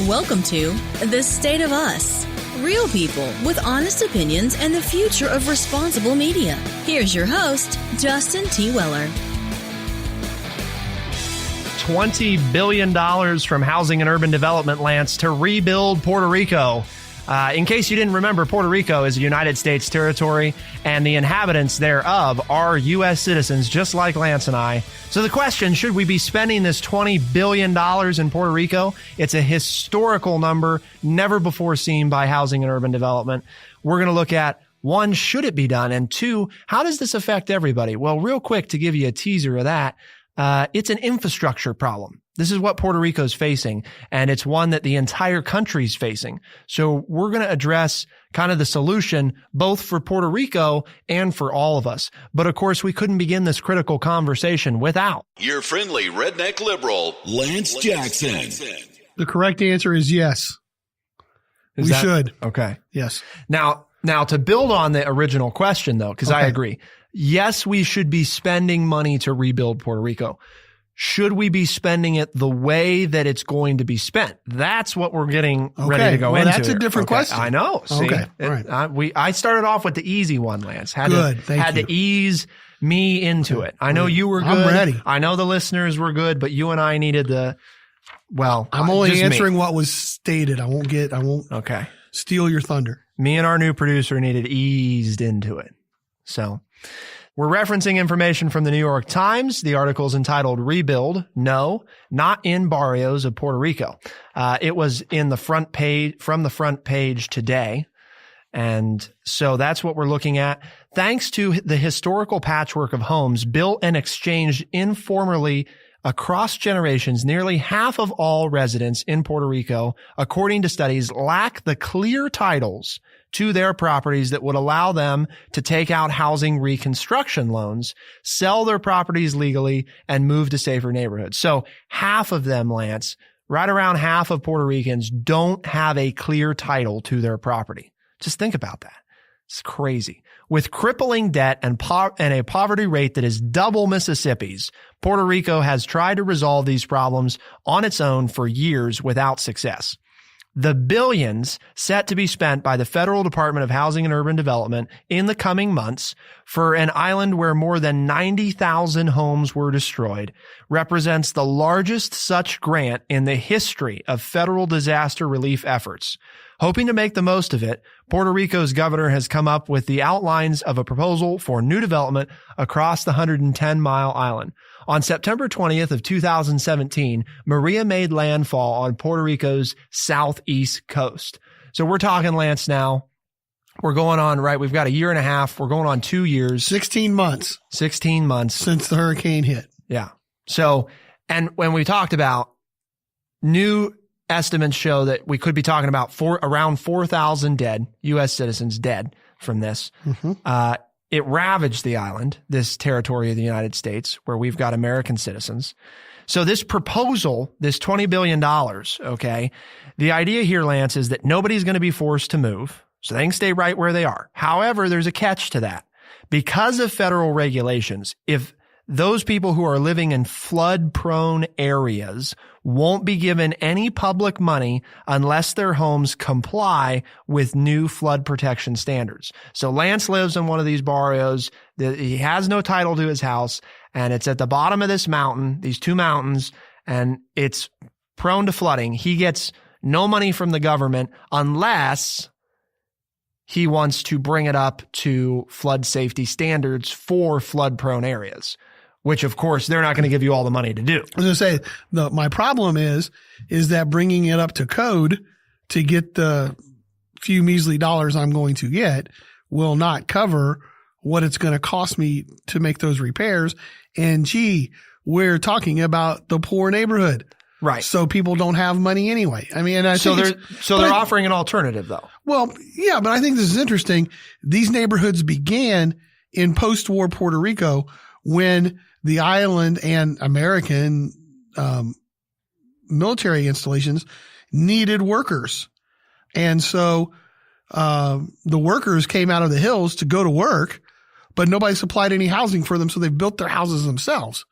Welcome to The State of Us. Real people with honest opinions and the future of responsible media. Here's your host, Justin T. Weller. $20 billion from Housing and Urban Development, Lance, to rebuild Puerto Rico. In case you didn't remember, Puerto Rico is a United States territory, and the inhabitants thereof are U.S. citizens, just like Lance and I. So the question, should we be spending this $20 billion in Puerto Rico? It's a historical number, never before seen by Housing and Urban Development. We're going to look at, one, should it be done? And two, how does this affect everybody? Well, real quick, to give you a teaser of that, it's an infrastructure problem. This is what Puerto Rico is facing, and it's one that the entire country is facing. So we're going to address kind of the solution both for Puerto Rico and for all of us. But of course, we couldn't begin this critical conversation without your friendly redneck liberal, Lance Jackson. The correct answer is yes. We should. Okay. Yes. Now to build on the original question, though, because I agree. Yes, we should be spending money to rebuild Puerto Rico. Should we be spending it the way that it's going to be spent? That's what we're getting ready to go into. That's a different question. I know. See, okay. All right. I started off with the easy one, Lance. Had Thank you. to ease me into it. I know you were good. I'm ready. I know the listeners were good, but you and I needed I'm only answering what was stated. I won't steal your thunder. Me and our new producer needed eased into it. So we're referencing information from the New York Times. The article is entitled Rebuild, No, Not in Barrios of Puerto Rico. It was in the front page, from the front page today. And so that's what we're looking at. Thanks to the historical patchwork of homes built and exchanged informally across generations, nearly half of all residents in Puerto Rico, according to studies, lack the clear titles to their properties that would allow them to take out housing reconstruction loans, sell their properties legally, and move to safer neighborhoods. So half of them, Lance, right around half of Puerto Ricans don't have a clear title to their property. Just think about that. It's crazy. With crippling debt and a poverty rate that is double Mississippi's, Puerto Rico has tried to resolve these problems on its own for years without success. The billions set to be spent by the Federal Department of Housing and Urban Development in the coming months for an island where more than 90,000 homes were destroyed represents the largest such grant in the history of federal disaster relief efforts. Hoping to make the most of it, Puerto Rico's governor has come up with the outlines of a proposal for new development across the 110-mile island. On September 20th of 2017, Maria made landfall on Puerto Rico's southeast coast. So we're talking, Lance, now. We're going on, right? We've got a year and a half. We're going on 2 years. 16 months. 16 months. Since the hurricane hit. Yeah. So, and when we talked about new estimates show that we could be talking about around 4,000 dead, U.S. citizens dead from this. Mm-hmm. It ravaged the island, this territory of the United States, where we've got American citizens. So this proposal, this $20 billion, okay, the idea here, Lance, is that nobody's going to be forced to move, so they can stay right where they are. However, there's a catch to that. Because of federal regulations, if those people who are living in flood-prone areas won't be given any public money unless their homes comply with new flood protection standards. So Lance lives in one of these barrios. He has no title to his house, and it's at the bottom of this mountain, these two mountains, and it's prone to flooding. He gets no money from the government unless he wants to bring it up to flood safety standards for flood-prone areas, which, of course, they're not going to give you all the money to do. I was going to say, my problem is that bringing it up to code to get the few measly dollars I'm going to get will not cover what it's going to cost me to make those repairs. And gee, we're talking about the poor neighborhood. Right. So people don't have money anyway. I mean, they're offering an alternative, though. Well, yeah, but I think this is interesting. These neighborhoods began in post-war Puerto Rico when the island and American military installations needed workers. And so the workers came out of the hills to go to work, but nobody supplied any housing for them, so they built their houses themselves.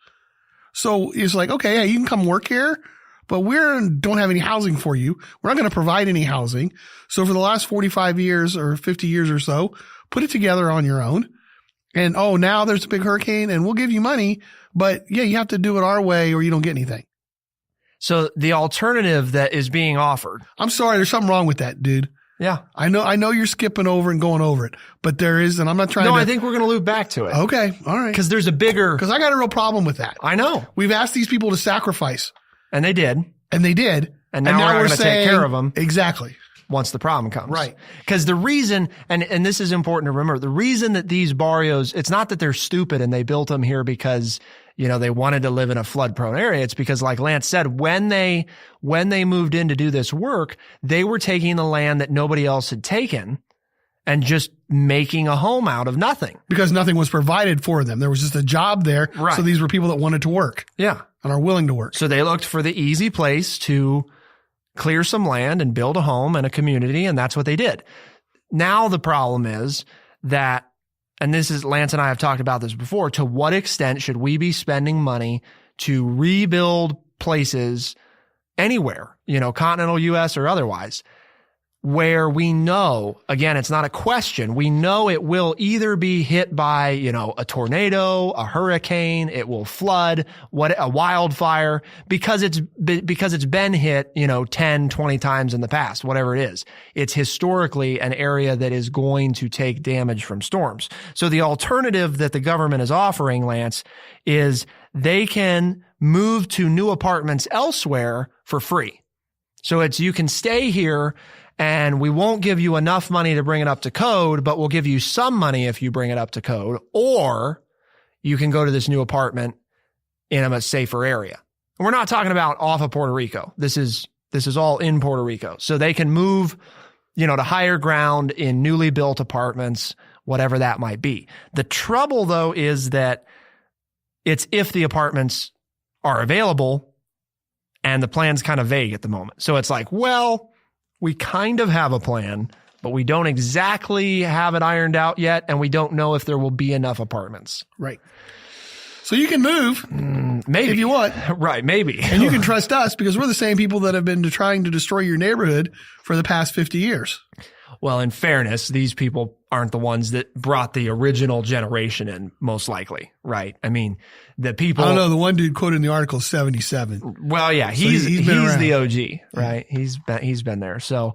So it's like, okay, yeah, you can come work here, but don't have any housing for you. We're not going to provide any housing. So for the last 45 years or 50 years or so, put it together on your own. And now there's a big hurricane and we'll give you money, but yeah, you have to do it our way or you don't get anything. So the alternative that is being offered. I'm sorry, there's something wrong with that, dude. Yeah. I know you're skipping over and going over it, but there is, and I'm not trying to. No, I think we're going to loop back to it. Okay. All right. Because there's a bigger. Because I got a real problem with that. I know. We've asked these people to sacrifice. And they did. And they did. And now we're going to take care of them. Exactly. Once the problem comes. Right. Because the reason, and this is important to remember, the reason that these barrios, it's not that they're stupid and they built them here because, they wanted to live in a flood prone area. It's because, like Lance said, when they moved in to do this work, they were taking the land that nobody else had taken and just making a home out of nothing. Because nothing was provided for them. There was just a job there. Right. So these were people that wanted to work. Yeah. And are willing to work. So they looked for the easy place to clear some land and build a home and a community, and that's what they did. Now the problem is that, and this is, Lance and I have talked about this before, to what extent should we be spending money to rebuild places anywhere, continental U.S. or otherwise, where we know, again, it's not a question, we know it will either be hit by, a tornado, a hurricane, it will flood, a wildfire, because it's been hit, 10, 20 times in the past, whatever it is. It's historically an area that is going to take damage from storms. So the alternative that the government is offering, Lance, is they can move to new apartments elsewhere for free. So you can stay here and we won't give you enough money to bring it up to code, but we'll give you some money if you bring it up to code, or you can go to this new apartment in a much safer area. And we're not talking about off of Puerto Rico. This is all in Puerto Rico. So they can move, to higher ground in newly built apartments, whatever that might be. The trouble though is that it's if the apartments are available, and the plan's kind of vague at the moment. So it's like, well, we kind of have a plan, but we don't exactly have it ironed out yet, and we don't know if there will be enough apartments. Right. So you can move. Maybe. If you want. Right, maybe. And you can trust us because we're the same people that have been trying to destroy your neighborhood for the past 50 years. Well, in fairness, these people aren't the ones that brought the original generation in, most likely, right? I mean, the people. I don't know. The one dude quoted in the article 77. Well, yeah, he's the OG, right? Yeah. He's been there. So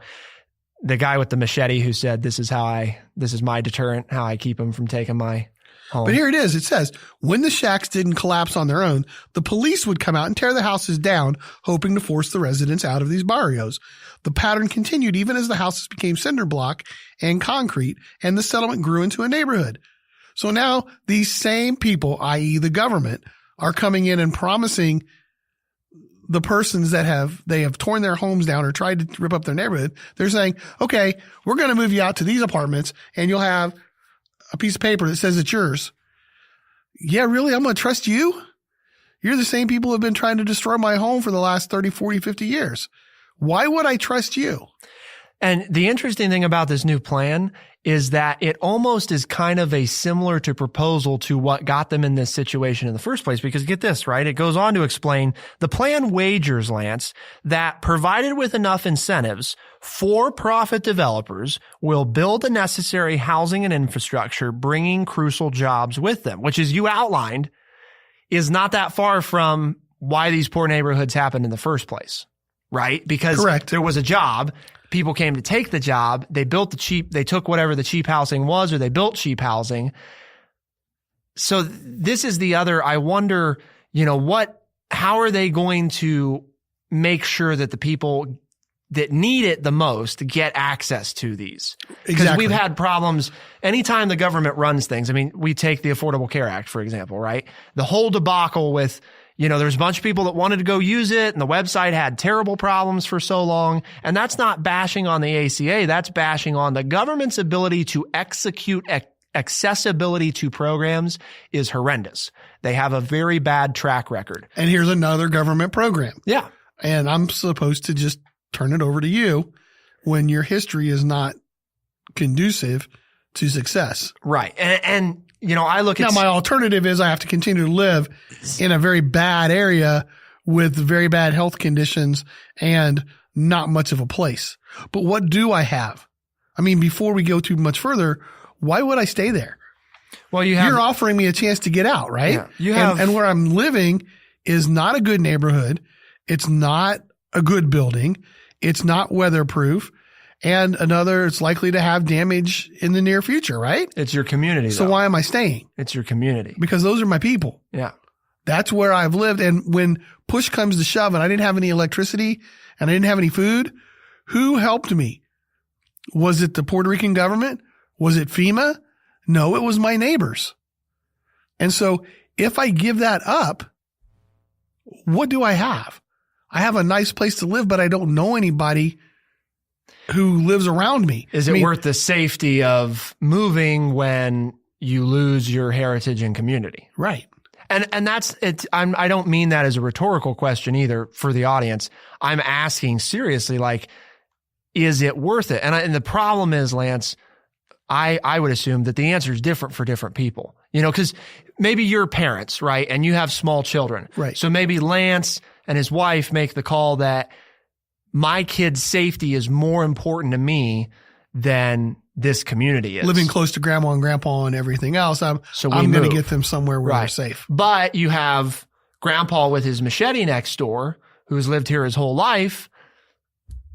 the guy with the machete who said, this is my deterrent, how I keep them from taking my home. But here it is. It says, when the shacks didn't collapse on their own, the police would come out and tear the houses down, hoping to force the residents out of these barrios. The pattern continued even as the houses became cinder block and concrete, and the settlement grew into a neighborhood. So now these same people, i.e. the government, are coming in and promising the persons that have torn their homes down or tried to rip up their neighborhood. They're saying, okay, we're going to move you out to these apartments and you'll have a piece of paper that says it's yours. Yeah, really? I'm going to trust you? You're the same people who have been trying to destroy my home for the last 30, 40, 50 years. Why would I trust you? And the interesting thing about this new plan is that it almost is kind of a similar to proposal to what got them in this situation in the first place. Because get this, right? It goes on to explain the plan wagers, Lance, that provided with enough incentives, for-profit developers will build the necessary housing and infrastructure, bringing crucial jobs with them, which, as you outlined, is not that far from why these poor neighborhoods happened in the first place. Right? Because Correct. There was a job. People came to take the job. They took whatever the cheap housing was, or they built cheap housing. So this is the other, I wonder, how are they going to make sure that the people that need it the most get access to these? Because we've had problems anytime the government runs things. I mean, we take the Affordable Care Act, for example, right? The whole debacle with, there's a bunch of people that wanted to go use it, and the website had terrible problems for so long. And that's not bashing on the ACA. That's bashing on the government's ability to execute accessibility to programs is horrendous. They have a very bad track record. And here's another government program. Yeah. And I'm supposed to just turn it over to you when your history is not conducive to success. Right. And I look at... Now, my alternative is I have to continue to live in a very bad area with very bad health conditions and not much of a place. But what do I have? I mean, before we go too much further, why would I stay there? Well, you're offering me a chance to get out, right? Yeah, you have, and where I'm living is not a good neighborhood. It's not a good building. It's not weatherproof. And it's likely to have damage in the near future, right? It's your community. So why am I staying? It's your community. Because those are my people. Yeah. That's where I've lived. And when push comes to shove and I didn't have any electricity and I didn't have any food, who helped me? Was it the Puerto Rican government? Was it FEMA? No, it was my neighbors. And so if I give that up, what do I have? I have a nice place to live, but I don't know anybody who lives around me. Is it worth the safety of moving when you lose your heritage and community? Right. And that's it. I don't mean that as a rhetorical question either for the audience. I'm asking seriously, like, is it worth it? And the problem is, Lance, I would assume that the answer is different for different people, because maybe you're parents, right? And you have small children. Right. So maybe Lance and his wife make the call that my kid's safety is more important to me than this community is. Living close to grandma and grandpa and everything else, I'm going to get them somewhere where they're safe. But you have grandpa with his machete next door who's lived here his whole life.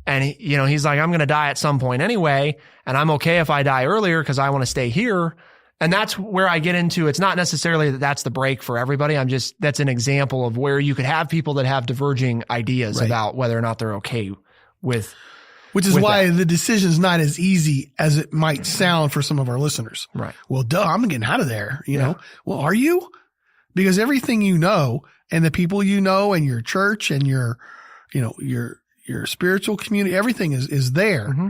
And he's like, I'm going to die at some point anyway. And I'm okay if I die earlier because I want to stay here. And that's where I get into, it's not necessarily that that's the break for everybody. That's an example of where you could have people that have diverging ideas about whether or not they're okay with. Which is why the decision's not as easy as it might sound for some of our listeners. Right. Well, duh, I'm getting out of there. You know, well, are you? Because everything you know and the people you know and your church and your spiritual community, everything is there. Mm-hmm.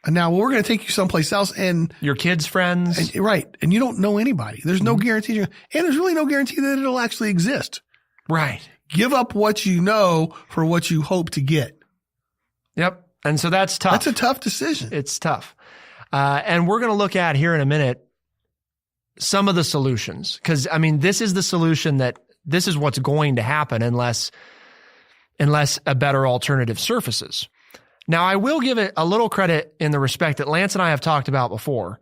And now we're going to take you someplace else and your kids' friends. Right. And you don't know anybody. There's no guarantee. And there's really no guarantee that it'll actually exist. Right. Give up what you know for what you hope to get. Yep. And so that's tough. That's a tough decision. It's tough. And we're going to look at here in a minute some of the solutions. Because, this is the solution this is what's going to happen unless a better alternative surfaces. Now, I will give it a little credit in the respect that Lance and I have talked about before.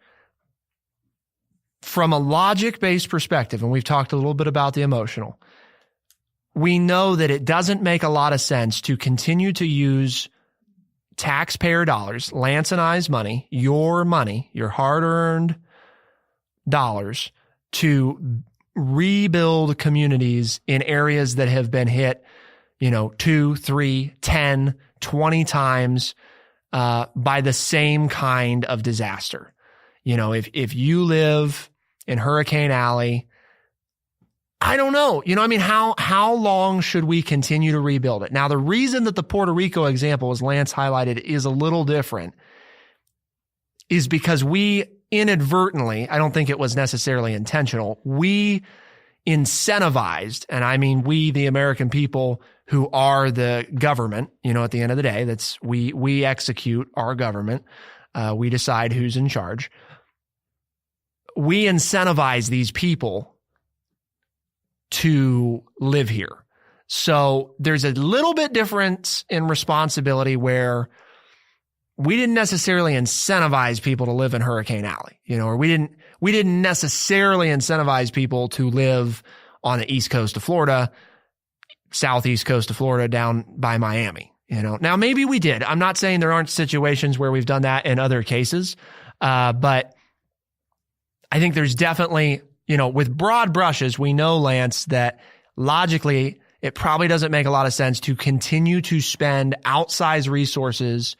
From a logic-based perspective, and we've talked a little bit about the emotional, we know that it doesn't make a lot of sense to continue to use taxpayer dollars, Lance and I's money, your hard-earned dollars, to rebuild communities in areas that have been hit 2, 3, 10, 20 times by the same kind of disaster. If you live in Hurricane Alley, I don't know. How long should we continue to rebuild it? Now, the reason that the Puerto Rico example, as Lance highlighted, is a little different is because we inadvertently, I don't think it was necessarily intentional, we incentivized, and I mean we, the American people who are the government, at the end of the day, that's we execute our government. We decide who's in charge. We incentivize these people to live here. So there's a little bit difference in responsibility where we didn't necessarily incentivize people to live in Hurricane Alley, or we didn't necessarily incentivize people to live on the east coast of Florida, southeast coast of Florida, down by Miami. Now maybe we did. I'm not saying there aren't situations where we've done that in other cases, but I think there's definitely, with broad brushes, we know, Lance, that logically it probably doesn't make a lot of sense to continue to spend outsized resources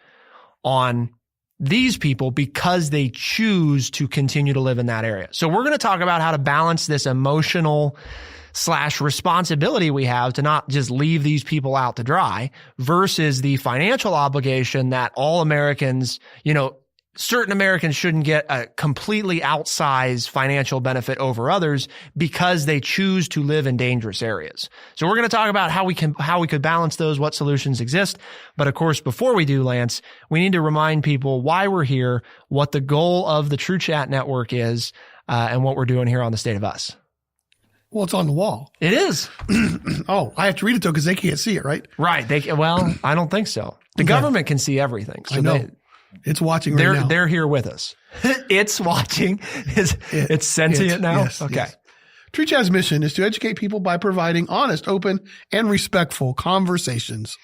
on these people because they choose to continue to live in that area. So we're going to talk about how to balance this emotional / responsibility we have to not just leave these people out to dry versus the financial obligation that all Americans, certain Americans shouldn't get a completely outsized financial benefit over others because they choose to live in dangerous areas. So we're going to talk about how we could balance those, what solutions exist. But of course, before we do, Lance, we need to remind people why we're here, what the goal of the TrueChat network is, and what we're doing here on the State of Us. Well, it's on the wall. It is. Oh, I have to read it though because they can't see it, right? Right. Well, I don't think so. The government can see everything. So I know. It's watching right now. They're here with us. It's watching. It's sentient now? Yes, okay. Yes. TrueChat's mission is to educate people by providing honest, open, and respectful conversations.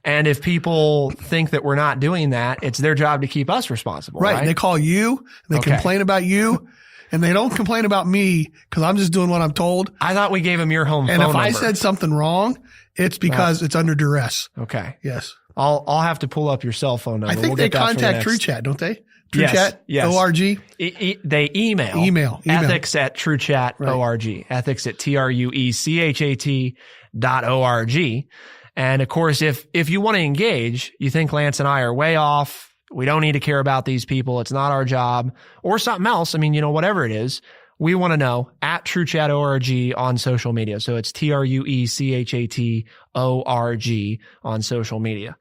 And if people think that we're not doing that, it's their job to keep us responsible. Right. They call you, they complain about you, and they don't complain about me because I'm just doing what I'm told. I thought we gave them your home phone number. number. And if I said something wrong, it's because it's under duress. Okay. Yes. I'll have to pull up your cell phone number. I think they contact TrueChat, don't they? TrueChat, yes. ORG. They email ethics at TrueChat.org, right. ethics at TrueChat.org. And of course, if you want to engage, you think Lance and I are way off. We don't need to care about these people. It's not our job or something else. I mean, whatever it is, we want to know at TrueChat.org on social media. So it's TrueChat.org on social media.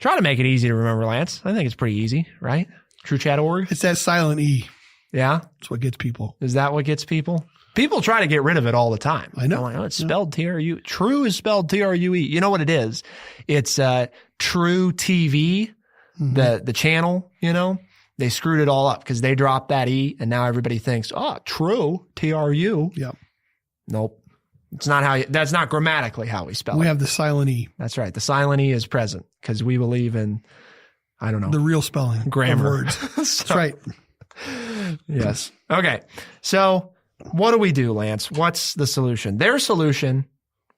Try to make it easy to remember, Lance. I think it's pretty easy, right? TrueChat.org. It's that silent E. Yeah. That's what gets people. Is that what gets people? People try to get rid of it all the time. I know. Like, it's spelled T-R-U. True is spelled T-R-U-E. You know what it is? It's True TV, the channel, They screwed it all up because they dropped that E and now everybody thinks, True, T-R-U. Yep. Nope. It's not that's not grammatically how we spell it. We have the silent E. That's right. The silent E is present because we believe in, I don't know. The real spelling. Grammar. Of words. That's right. Yes. Okay. So what do we do, Lance? What's the solution? Their solution,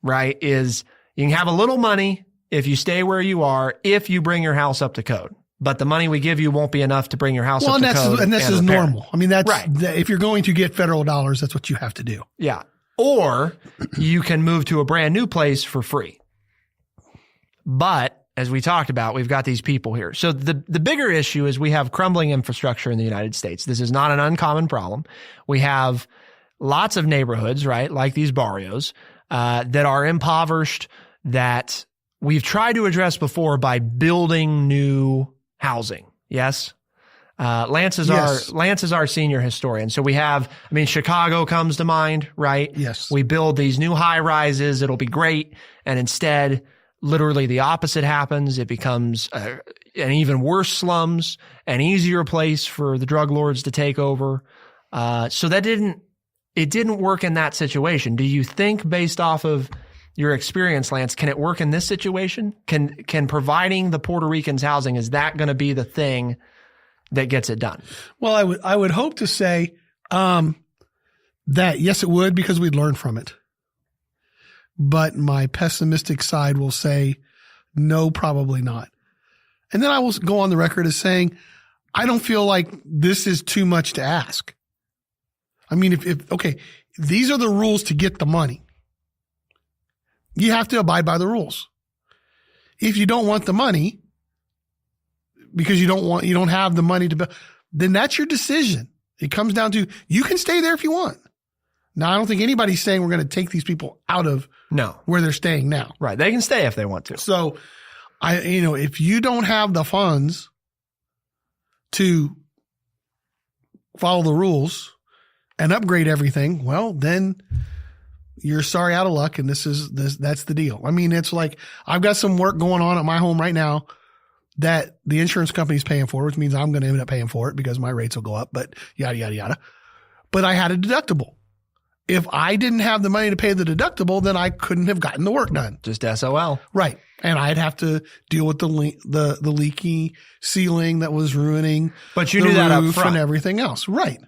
right, is you can have a little money if you stay where you are, if you bring your house up to code. But the money we give you won't be enough to bring your house up to code. And this is repair. normal. I mean, that's right. If you're going to get federal dollars, that's what you have to do. Yeah. Or you can move to a brand new place for free. But as we talked about, we've got these people here. So the bigger issue is we have crumbling infrastructure in the United States. This is not an uncommon problem. We have lots of neighborhoods, right, like these barrios, that are impoverished, that we've tried to address before by building new housing. Yes? Lance is our senior historian. So we have, Chicago comes to mind, right? Yes. We build these new high rises. It'll be great. And instead, literally the opposite happens. It becomes an even worse slums, an easier place for the drug lords to take over. So it didn't work in that situation. Do you think, based off of your experience, Lance, can it work in this situation? Can providing the Puerto Ricans housing, is that going to be the thing that gets it done? Well, I would hope to say that yes, it would, because we'd learn from it. But my pessimistic side will say no, probably not. And then I will go on the record as saying I don't feel like this is too much to ask. I mean, if these are the rules to get the money. You have to abide by the rules. If you don't want the money because you don't have the money to build, then that's your decision. It comes down to, you can stay there if you want. Now, I don't think anybody's saying we're going to take these people out of where they're staying now. Right. They can stay if they want to. So if you don't have the funds to follow the rules and upgrade everything, well, then you're sorry out of luck. And that's the deal. I mean, it's like, I've got some work going on at my home right now that the insurance company's paying for, which means I'm going to end up paying for it because my rates will go up, but yada, yada, yada. But I had a deductible. If I didn't have the money to pay the deductible, then I couldn't have gotten the work done. Just SOL. Right. And I'd have to deal with the leaky ceiling that was ruining but you knew that up front and everything else. Right.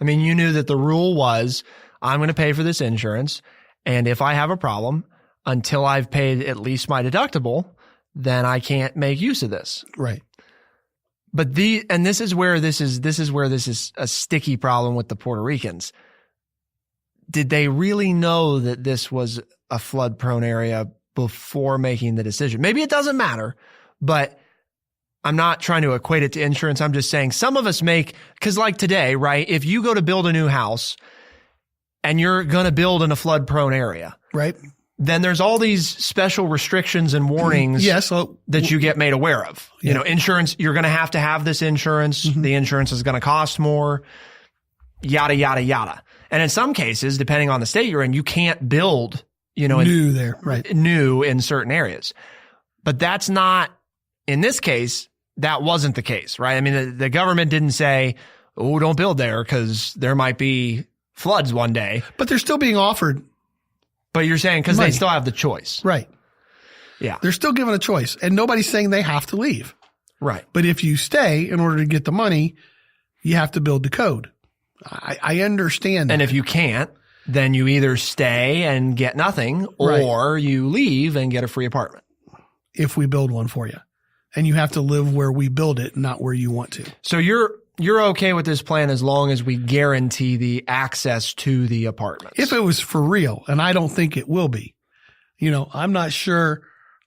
I mean, you knew that the rule was, I'm going to pay for this insurance, and if I have a problem, until I've paid at least my deductible, then I can't make use of this. Right. But this is where this is a sticky problem with the Puerto Ricans. Did they really know that this was a flood prone area before making the decision? Maybe it doesn't matter, but I'm not trying to equate it to insurance. I'm just saying some of us because like today, right? If you go to build a new house and you're going to build in a flood prone area, right? Then there's all these special restrictions and warnings that you get made aware of. Yeah. Insurance, you're going to have this insurance. Mm-hmm. The insurance is going to cost more, yada, yada, yada. And in some cases, depending on the state you're in, you can't build, new in certain areas. But that's not, in this case, that wasn't the case, right? I mean, the government didn't say, oh, don't build there because there might be floods one day. But they're still being offered. But you're saying because they still have the choice. Right. Yeah. They're still given a choice, and nobody's saying they have to leave. Right. But if you stay in order to get the money, you have to build the code. I understand that. And if you can't, then you either stay and get nothing or you leave and get a free apartment. If we build one for you. And you have to live where we build it, not where you want to. So you're okay with this plan as long as we guarantee the access to the apartments. If it was for real, and I don't think it will be. I'm not sure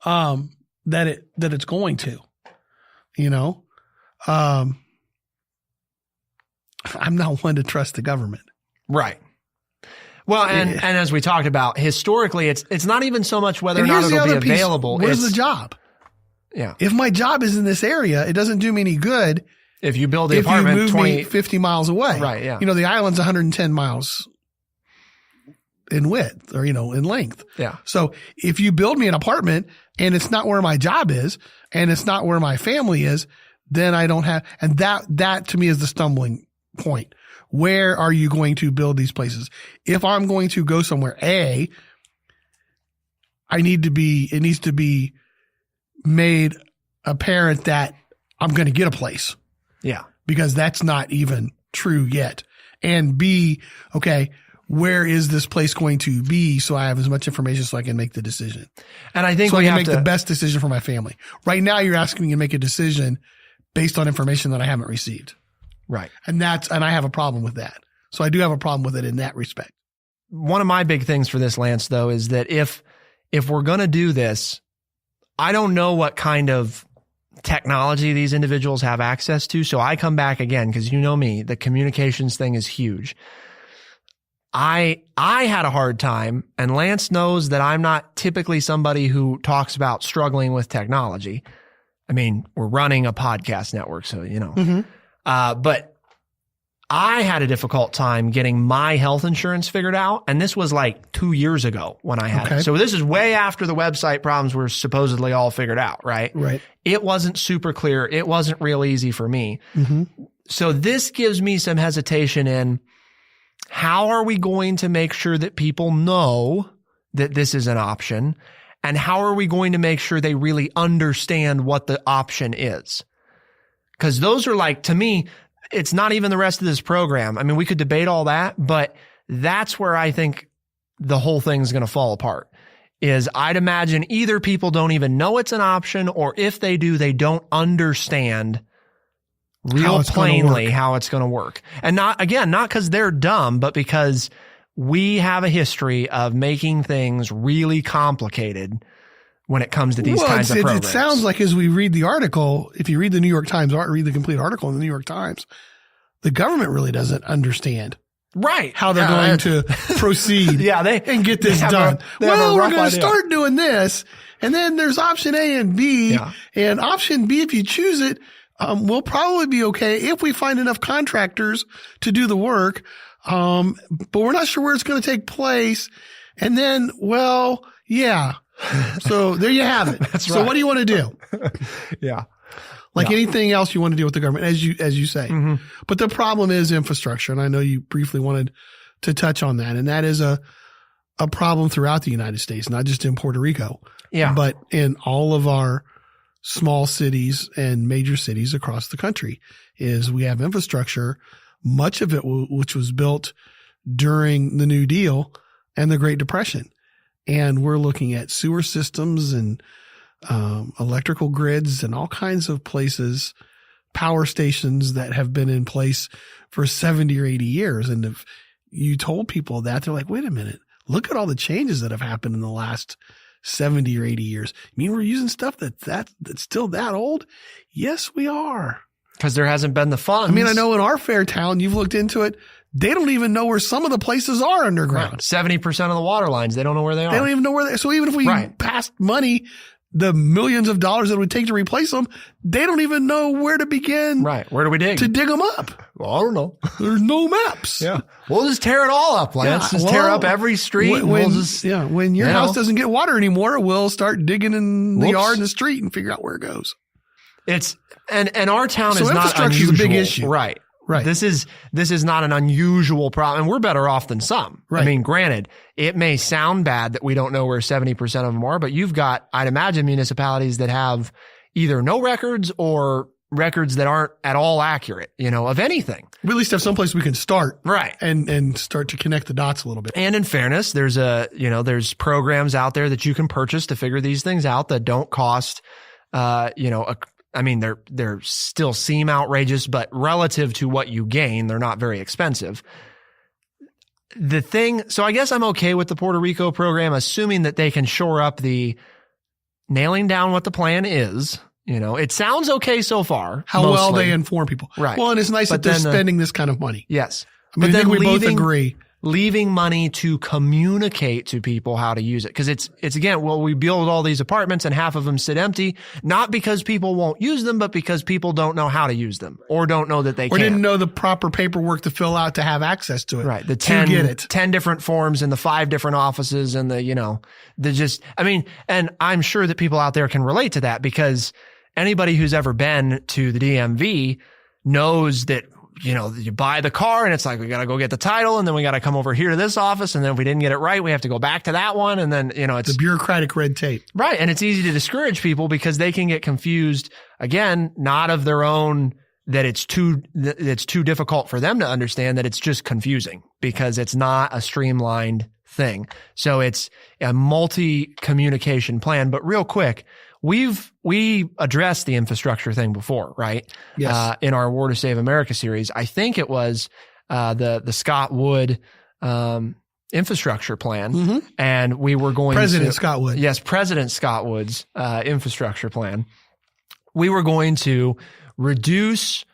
that it's going to. I'm not one to trust the government. Right. Well, and as we talked about, historically, it's not even so much whether or not it'll be available. Where's the job? Yeah. If my job is in this area, it doesn't do me any good. If you build the apartment, if you move me 50 miles away. Right, yeah. The island's 110 miles in width or, in length. Yeah. So if you build me an apartment and it's not where my job is and it's not where my family is, then I don't have, and that to me is the stumbling point. Where are you going to build these places? If I'm going to go somewhere, it needs to be made apparent that I'm going to get a place. Yeah. Because that's not even true yet. And B, okay, where is this place going to be so I have as much information so I can make the decision? And I think so I can make the best decision for my family. Right now you're asking me to make a decision based on information that I haven't received. Right. And I have a problem with that. So I do have a problem with it in that respect. One of my big things for this, Lance, though, is that if we're going to do this, I don't know what kind of technology these individuals have access to. So I come back again, because you know me, the communications thing is huge. I had a hard time, and Lance knows that I'm not typically somebody who talks about struggling with technology. I mean, we're running a podcast network, so, Mm-hmm. But I had a difficult time getting my health insurance figured out. And this was like 2 years ago when I had it. So this is way after the website problems were supposedly all figured out, right? Right. It wasn't super clear. It wasn't real easy for me. Mm-hmm. So this gives me some hesitation in how are we going to make sure that people know that this is an option? And how are we going to make sure they really understand what the option is? Because those are like, to me, it's not even the rest of this program. I mean, we could debate all that, but that's where I think the whole thing's going to fall apart. Is I'd imagine either people don't even know it's an option, or if they do, they don't understand real plainly how it's going to work. And not because they're dumb, but because we have a history of making things really complicated when it comes to these kinds of programs. It sounds like, as we read the article, if you read the New York Times, read the complete article in the New York Times, the government really doesn't understand how they're going to proceed and get this done. Well, we're going to start doing this, and then there's option A and B, and option B, if you choose it, will probably be okay if we find enough contractors to do the work. But we're not sure where it's going to take place. And then, so there you have it. That's so right. What do you want to do? Anything else you want to do with the government, as you say. Mm-hmm. But the problem is infrastructure. And I know you briefly wanted to touch on that. And that is a problem throughout the United States, not just in Puerto Rico, but in all of our small cities and major cities across the country. Is we have infrastructure, much of it which was built during the New Deal and the Great Depression. And we're looking at sewer systems and electrical grids and all kinds of places, power stations that have been in place for 70 or 80 years. And if you told people that, they're like, wait a minute, look at all the changes that have happened in the last 70 or 80 years. You mean we're using stuff that's still that old? Yes, we are. Because there hasn't been the funds. I mean, I know in our fair town, you've looked into it. They don't even know where some of the places are underground. Right. 70% of the water lines, they don't know where they are. They don't even know where they are. So even if we passed money, the millions of dollars that it would take to replace them, they don't even know where to begin. Right. Where do we dig? To dig them up. Well, I don't know. There's no maps. Yeah. We'll just tear it all up, Lance. Just tear up every street. When your house doesn't get water anymore, we'll start digging in the yard and the street and figure out where it goes. And our town is not infrastructure is a big issue. Right. Right. This is not an unusual problem. And we're better off than some. Right. I mean, granted, it may sound bad that we don't know where 70% of them are, but you've got, I'd imagine, municipalities that have either no records or records that aren't at all accurate, of anything. We at least have someplace we can start. Right. And start to connect the dots a little bit. And in fairness, there's programs out there that you can purchase to figure these things out that don't cost, they're still seem outrageous, but relative to what you gain, they're not very expensive. So I guess I'm okay with the Puerto Rico program, assuming that they can shore up the nailing down what the plan is. It sounds okay so far. How mostly. well they inform people. Right. Well, and it's nice that they're spending this kind of money. Yes. I think we both agree. Leaving money to communicate to people how to use it. Because it's again, we build all these apartments and half of them sit empty, not because people won't use them, but because people don't know how to use them or don't know that they can. Or didn't know the proper paperwork to fill out to have access to it. Right. The 10 different forms and the 5 different offices and and I'm sure that people out there can relate to that because anybody who's ever been to the DMV knows that you buy the car and it's like, we got to go get the title and then we got to come over here to this office. And then if we didn't get it right, we have to go back to that one. And then, it's the bureaucratic red tape. Right. And it's easy to discourage people because they can get confused again, not of their own, that it's too difficult for them to understand, that it's just confusing because it's not a streamlined thing. So it's a multi-communication plan. But real quick, we addressed the infrastructure thing before, right? Yes. In our War to Save America series. I think it was the Scott Wood infrastructure plan. Mm-hmm. And we were going President Scott Wood. Yes, President Scott Wood's infrastructure plan. We were going to reduce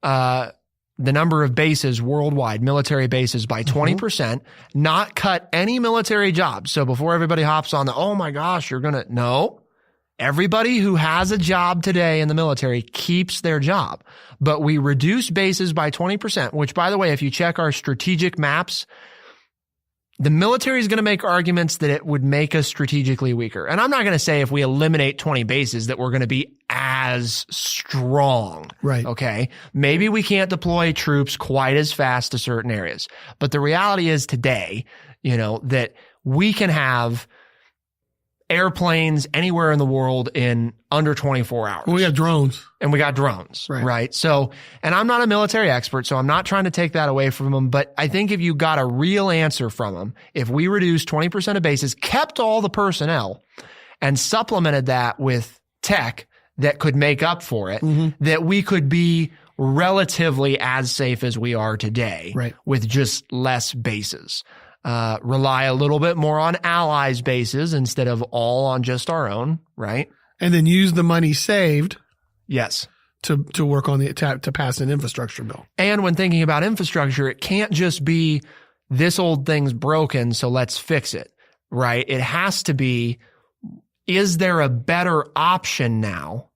the number of bases worldwide, military bases, by 20%, not cut any military jobs. So before everybody hops on oh my gosh, no. Everybody who has a job today in the military keeps their job, but we reduce bases by 20%, which, by the way, if you check our strategic maps, the military is going to make arguments that it would make us strategically weaker. And I'm not going to say if we eliminate 20 bases that we're going to be as strong. Right. Okay. Maybe we can't deploy troops quite as fast to certain areas, but the reality is today, that we can have airplanes anywhere in the world in under 24 hours. Well, we got drones. And we got drones, right? So, and I'm not a military expert, so I'm not trying to take that away from them, but I think if you got a real answer from them, if we reduced 20% of bases, kept all the personnel, and supplemented that with tech that could make up for it, that we could be relatively as safe as we are today, with just less bases. Rely a little bit more on allies' bases instead of all on just our own, right? And then use the money saved. Yes. To work on to pass an infrastructure bill. And when thinking about infrastructure, it can't just be this old thing's broken, so let's fix it, right? It has to be, is there a better option now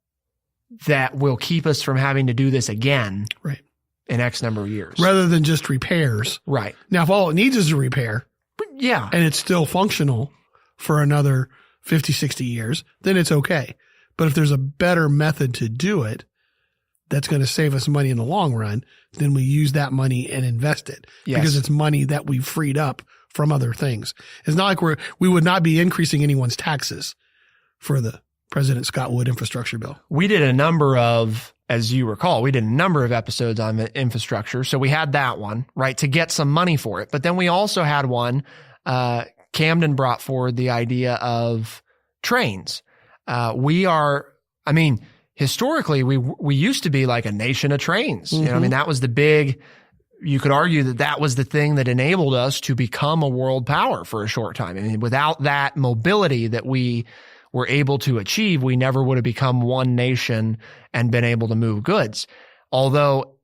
that will keep us from having to do this again? Right. In X number of years. Rather than just repairs. Right. Now, if all it needs is a repair. Yeah. And it's still functional for another 50, 60 years, then it's okay. But if there's a better method to do it that's going to save us money in the long run, then we use that money and invest it. Yes. Because it's money that we've freed up from other things. It's not like we would not be increasing anyone's taxes for the President Scott Wood infrastructure bill. We did a number of, as you recall, we did a number of episodes on infrastructure. So we had that one, right, to get some money for it. But then we also had one, Camden brought forward the idea of trains. Historically, we used to be like a nation of trains. That was the big, you could argue that was the thing that enabled us to become a world power for a short time. Without that mobility that we were able to achieve, we never would have become one nation and been able to move goods. Although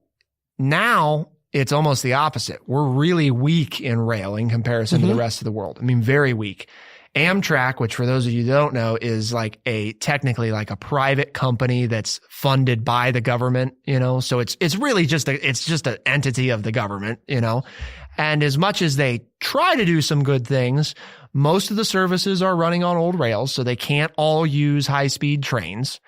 now it's almost the opposite. We're really weak in rail in comparison to the rest of the world. Very weak. Amtrak, which for those of you who don't know, is like technically like a private company that's funded by the government, so it's really just an entity of the government, and as much as they try to do some good things, most of the services are running on old rails, so they can't all use high-speed trains,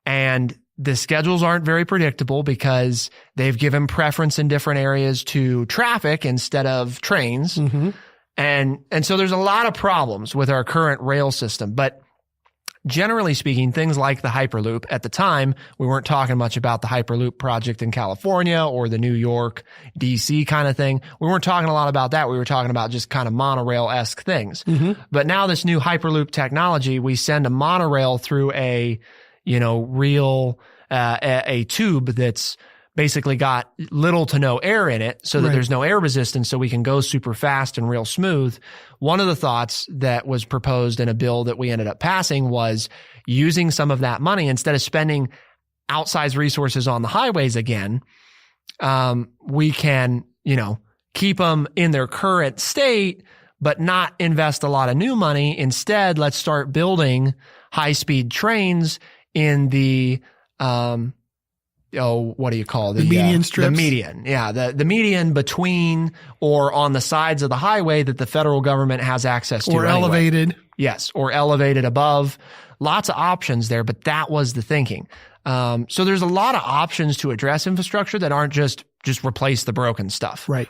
and the schedules aren't very predictable because they've given preference in different areas to traffic instead of trains. Mm-hmm. And so there's a lot of problems with our current rail system. But generally speaking, things like the Hyperloop, at the time, we weren't talking much about the Hyperloop project in California or the New York, DC kind of thing. We weren't talking a lot about that. We were talking about just kind of monorail-esque things. Mm-hmm. But now this new Hyperloop technology, we send a monorail through a tube that's basically got little to no air in it so that there's no air resistance, so we can go super fast and real smooth. One of the thoughts that was proposed in a bill that we ended up passing was using some of that money, instead of spending outsized resources on the highways again, we can, keep them in their current state, but not invest a lot of new money. Instead, let's start building high-speed trains in the what do you call the median strips? The median. Yeah. The median between or on the sides of the highway that the federal government has access to. Or elevated. Yes. Or elevated above. Lots of options there, but that was the thinking. So there's a lot of options to address infrastructure that aren't just replace the broken stuff. Right.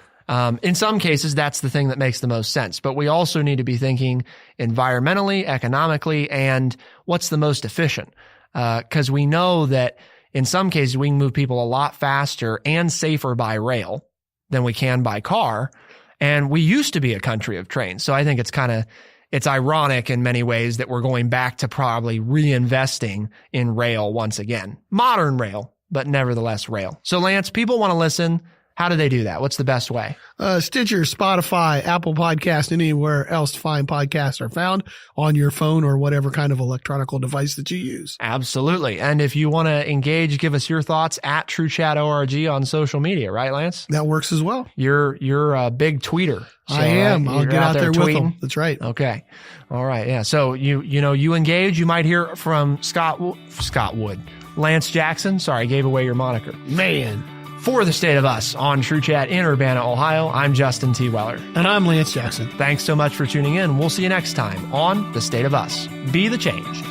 In some cases, that's the thing that makes the most sense. But we also need to be thinking environmentally, economically, and what's the most efficient. Because we know that in some cases, we can move people a lot faster and safer by rail than we can by car. And we used to be a country of trains. So I think it's ironic in many ways that we're going back to probably reinvesting in rail once again. Modern rail, but nevertheless rail. So Lance, people want to listen. How do they do that? What's the best way? Stitcher, Spotify, Apple Podcast, anywhere else fine podcasts are found on your phone or whatever kind of electronic device that you use. Absolutely. And if you want to engage, give us your thoughts at TrueChat.org on social media, right, Lance? That works as well. You're a big tweeter. So, I am. I'll get out there with them. That's right. Okay. All right. Yeah. So you engage. You might hear from Scott Wood, Lance Jackson. Sorry, I gave away your moniker. Man. For the State of Us on TrueChat in Urbana, Ohio, I'm Justin T. Weller. And I'm Lance Jackson. Thanks so much for tuning in. We'll see you next time on The State of Us. Be the change.